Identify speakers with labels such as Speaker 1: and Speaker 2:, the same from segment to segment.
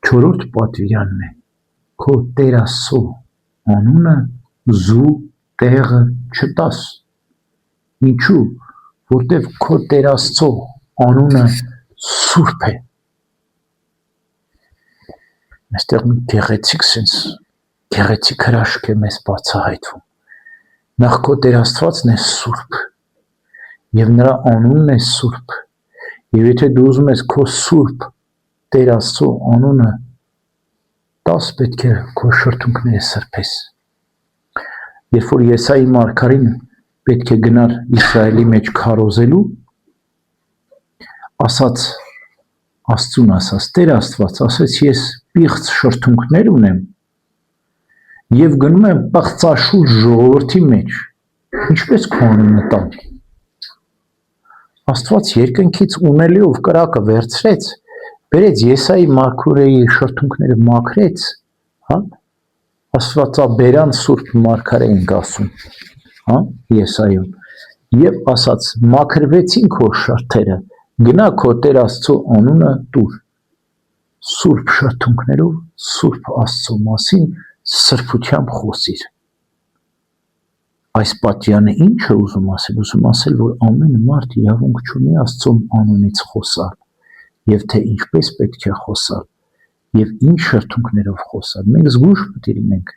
Speaker 1: Չորրորդ պատվիրանն է, քո Տեր Աստծո անունը զու տեղը չտաս, ինչու, որտև քո Տեր Աստծո անունը սուրբ է, այստեղ մի գեղեցիկ հրաշք է մեզ բացահայտվում, նախ քո Տեր Աստվածն է սուրբ, և նրա անունն է սուրբ, և եթե դու ուզում ես քո սուրբ Տեր Աստծո անունը տաս, պետք է քո շրթունքները սրբես, երբ որ Եսայի մարգարին պետք է գնար Իսրայելի մեջ քարոզելու, ասաց Աստծուն ասաց, Տեր Աստված, ասեց ես պիղծ շրթունքներ ունեմ և գնում եմ պղծաշուժ ժողովրդի մեջ, ինչպես քո անունը տամ, Աստված երկնքից ունելիով կրակը վերցրեց, բերեց Եսայի մարգարեի շրթունքները մաքրեց, Աստվածաբերան սուրբ մարգարե ենք ասում, Եսայում, և ասաց մաքրվեցին քո շրթերը, գնա քո Տեր Աստծո անունը տուր, սուրբ շրթունքներով սուրբ Աստծո մասին սրբությամբ խոսիր, այս պատվիրանը ինչ է ուզում ասել, որ ամեն մարդ իրավունք չունի Աստծո անունից խոսալ, և թե ինչպես պետք է խոսալ, և ինչ շրթունքներով խոսալ, մենք զգույշ պետք է լինենք,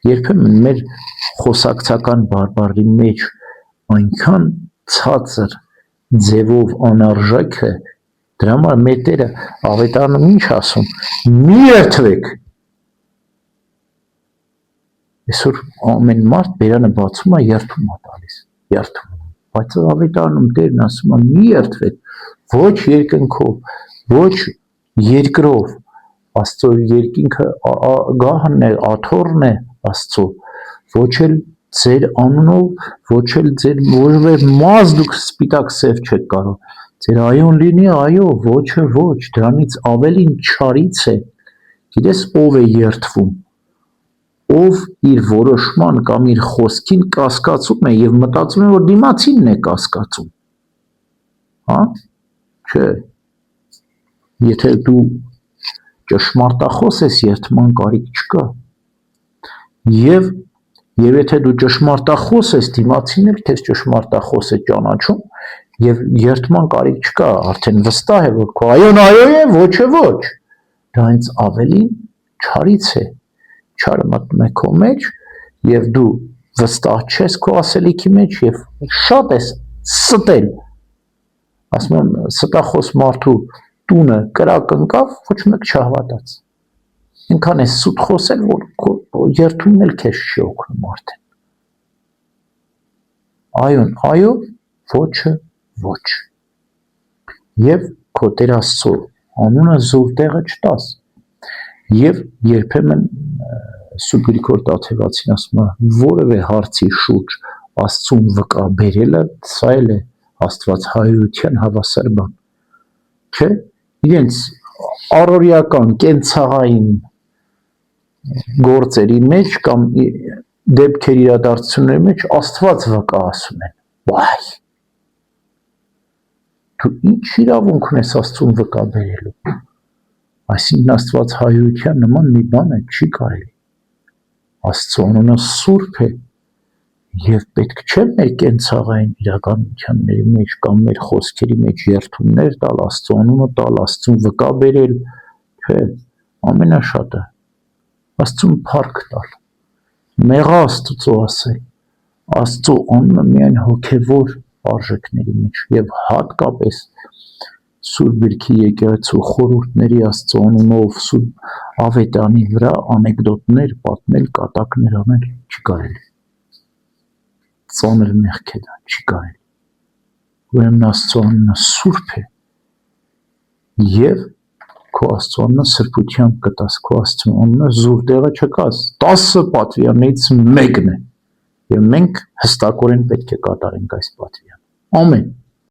Speaker 1: երբեմն մեր խոսակցական բարբառի մեջ այնքան ցածր ձևով անարժեք է, դրա համար մեր Տերը ավետարանում ինչ ասում, մի երդվեք, այսօր ամեն մարդ բերանը բացում է երդում է տալիս, բայց ավետարանում Տերն ասում է մի երդվեք, ոչ երկնքով, ոչ երկրով, Աստծո երկինքը գահն է, աթոռն է Աստծո, ոչ էլ ձեր անունով, ոչ էլ ձեր որևէ մաս դուք սպիտակ սև չեք կարող, ձեր այոն լինի այո, ոչը ոչ, դրանից ավելին չարից է, գիտես ով է երդվում, ով իր որոշման կամ իր խոսքին կասկածում է և մտածում է, որ դիմացինն է կասկածում, չէ, եթե դու ճշմարտախոս ես, երդման կարիք չկա, և եթե դու ճշմարտախոս ես, դիմացինն էլ քեզ ճշմարտախոս է ճանաչում, և երդման կարիք չկա, արդեն վստահ է, որ քո այոն այո է, ոչը ոչ, դրանից ավելին չարից է, չարը մտնում է քո մեջ, և դու վստահ չես քո ասելիքի մեջ, և շատ ես ստել, ասում եմ ստախոս մարդու տունը կրակ ընկավ, ոչ մեկ չհավատաց, այնքան ես սուտ խոսել, որ երդումն էլ քեզ չի օգնում արդեն, այոն այո, ոչը ոչ, և քո Տեր Աստծո անունը զուր տեղը չտաս, և երբեմն Սուրբ Գրիգոր Տաթևացին ասում է, որևէ հարցի շուրջ Աստծուն վկա բերելը, սա էլ է աստվածահայրության հավասար բան, չէ, իրենց առօրյական կենցաղային գործերի մեջ կամ դեպքերի իրադարձությունների մեջ Աստված վկա ասում են, վայ, դու ինչ իրավունք ունես Աստծուն վկա բերելու, այսինքն աստվածահայրության նման մի բան է չի կարելի, Աստծո անունը սուրբ է, և պետք չէ մեր կենցաղային իրականությունների մեջ կամ մեր խոսքերի մեջ երդումներ տալ, Աստծո անունը տալ, Աստծուն վկա բերել, չէ, ամենաշատը, Աստծուն փառք տալ, մեղա Աստծո ասել, Աստծո անունը միայն հոգևոր արժեքների մեջ և հատկապես Սուրբ Գրքի եկեղեցու խորհուրդների Աստծո անունով Սուրբ ավետարանի վրա անեկդոտներ պատմել, կատակներ անել չի կարելի, ծանր մեղք է դա, չի կարելի, ուրեմն Աստծո անունը սուրբ է, և քո Աստծո անունը սրբությամբ կտաս, քո Աստծո անունը զուր տեղը չկաս, 10 պատվիրաններից մեկն է, և մենք հստակորեն պետք է կատարենք այս պատվիրանը, ամեն